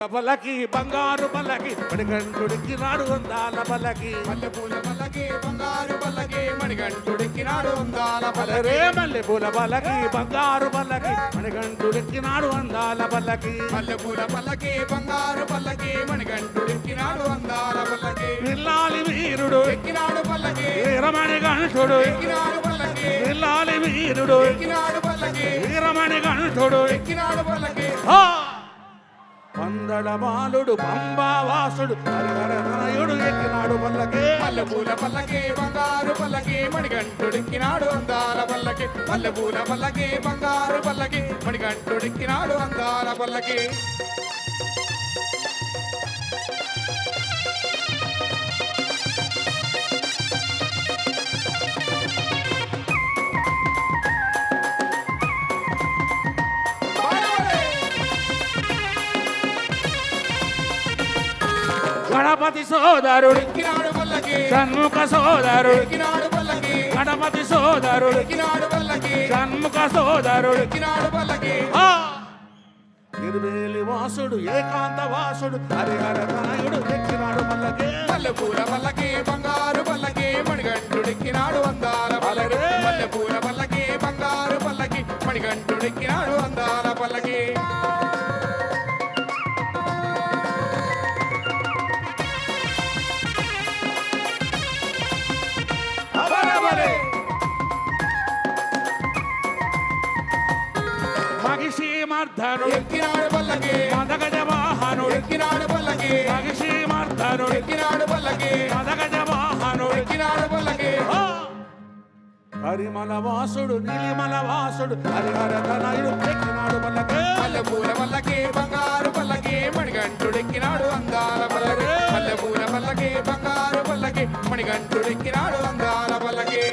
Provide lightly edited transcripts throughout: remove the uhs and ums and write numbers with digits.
పల్లకి బంగారు పల్లకి మణికంఠుడికినాడు అందాల పల్లకి మల్లెపూల పల్లకి బంగారు పల్లకి మణికంఠుడికినాడు అందాల పల్లరే మల్లెపూల పల్లకి బంగారు పల్లకి మణికంఠుడికినాడు అందాల పల్లకి మల్లెపూల పల్లకి బంగారు పల్లకి మణికంఠుడికినాడు అందాల పల్లకి విల్లాలి వీరుడు ఎక్కినాడు పల్లకి వీరమణికంఠుడు ఎక్కినాడు పల్లకి విల్లాలి వీరుడు ఎక్కినాడు పల్లకి వీరమణికంఠుడు ఎక్కినాడు పల్లకి పందడ బాలుడు పంబావాసుడు హరిహరనాయుడు ఎక్కినాడు పల్లకి మల్లెపూల పల్లకి బంగారు పల్లకి మణికంఠుడికినాడు అందాల పల్లకి మల్లెపూల పల్లకి బంగారు పల్లకి మణికంఠుడికినాడు అందాల పల్లకి గణపతి సోదరుడు ఎక్కినాడు పల్లకి షణ్ముఖ సోదరుడు ఎక్కినాడు పల్లకి గణపతి సోదరుడు ఎక్కినాడు పల్లకి షణ్ముఖ సోదరుడు ఎక్కినాడు పల్లకి తిరువేలి వాసుడు ఏకాంత వాసుడు హరిహరనాయుడు ఎక్కినాడు పల్లకి మల్లెపూల పల్లకి బంగారు పల్లకి మణికంఠుడికినాడు అందాల పల్లకి మల్లెపూల పల్లకి బంగారు పల్లకి మణికంఠుడికినాడు అందాల పల్లకి మహిషీమర్ధనుడు ఎక్కినాడు పల్లకి మదగజ వాహనుడు ఎక్కినాడు పల్లకి మహిషీమర్ధనుడు ఎక్కినాడు పల్లకి మదగజ వాహనుడు ఎక్కినాడు పల్లకి హరిమల వాసుడు నీలిమల వాసుడు హరిహరనాయుడు ఎక్కినాడు పల్లకి మల్లెపూల పల్లకి బంగారు పల్లకి మణికంఠుడికినాడు అందాల పల్లకి మల్లెపూల పల్లకి బంగారు పల్లకి మణికంఠుడికినాడు అందాల పల్లకి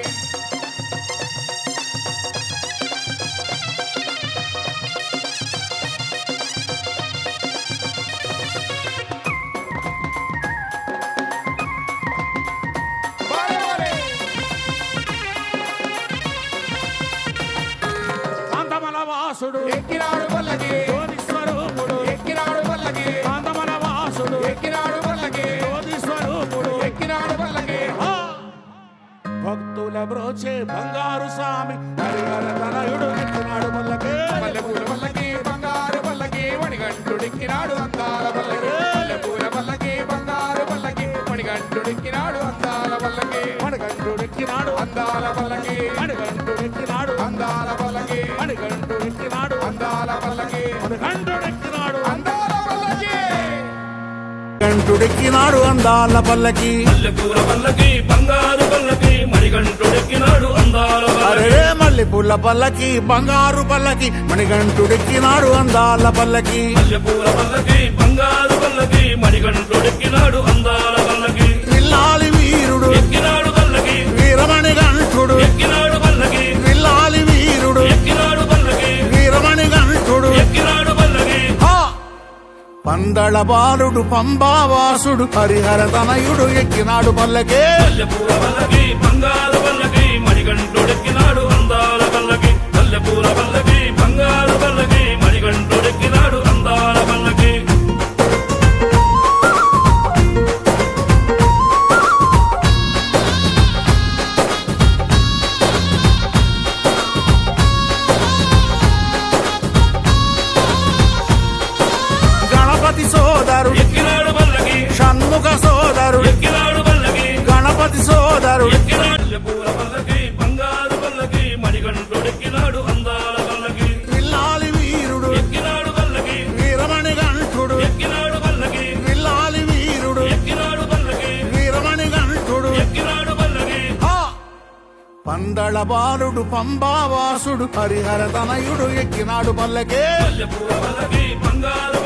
కాంతమల వాసుడు ఎక్కినాడు పల్లకి జ్యోతి స్వరూపుడు ఎక్కినాడు పల్లకి కాంతమల వాసుడు ఎక్కినాడు పల్లకి జ్యోతి స్వరూపుడు ఎక్కినాడు పల్లకి భక్తుల బ్రోచే బంగారు స్వామి హరిహరనాయుడు ఎక్కినాడు పల్లకి మల్లెపూల పల్లకి బంగారు పల్లకి మణికంఠుడికినాడు అందాల పల్లకి మల్లెపూల పల్లకి బంగారు పల్లకి మణికంఠుడికినాడు అందాల పల్లకి మణికంఠుడెక్కినాడు అందాల పల్లకి మణికంఠుడెక్కినాడు అందాల పల్లకి మణికంఠుడెక్కినాడు అందాల పల్లకి మణికంఠుడెక్కినాడు అందాల పల్లకి కంఠుడెక్కినాడు అందాల పల్లకి మల్లెపూల పల్లకి బంగారు పల్లకి మణికంఠుడెక్కినాడు అందాల అరే మల్లెపూల పల్లకి బంగారు పల్లకి మణికంఠుడెక్కినాడు అందాల పల్లకి మల్లెపూల పల్లకి బంగారు పల్లకి మణికంఠుడెక్కినాడు అందాల పల్లకి విల్లాలి వీరుడు ఎక్కినాడు పల్లకి వీరమణికంఠుడు ఎక్కినాడు పల్లకి విల్లాలి వీరుడు ఎక్కినాడు పల్లకి వీరమణికంఠుడు ఎక్కినాడు పల్లకి పందళ బాలుడు పంబావాసుడు హరిహరతనయుడు ఎక్కినాడు పల్లకే మల్లెపూల పల్లకి బంగారు పల్లకి మణికంఠుడెక్కినాడు అందాల పల్లకి మల్లెపూల పల్లకి బంగారు పల్లకి మణికంఠుడెక్కినాడు అందాల పల్లకి గణపతి సోదరుడు ఎక్కినాడు పల్లకి షణ్ముఖ సోదరుడు ఎక్కినాడు పల్లకి గణపతి సోదరుడు ఎక్కినాడు మల్లెపూల పల్లకి బంగారు పల్లకి మణికంఠుడెక్కినాడు అందాల పల్లకి విల్లాలి వీరుడు ఎక్కినాడు పల్లకి వీరమణికంఠుడు ఎక్కినాడు పల్లకి విల్లాలి వీరుడు ఎక్కినాడు పల్లకి వీరమణికంఠుడు ఎక్కినాడు పల్లకి పందళ బాలుడు పంబావాసుడు హరిహరతనయుడు ఎక్కినాడు పల్లకే మల్లెపూల పల్లకి బంగారు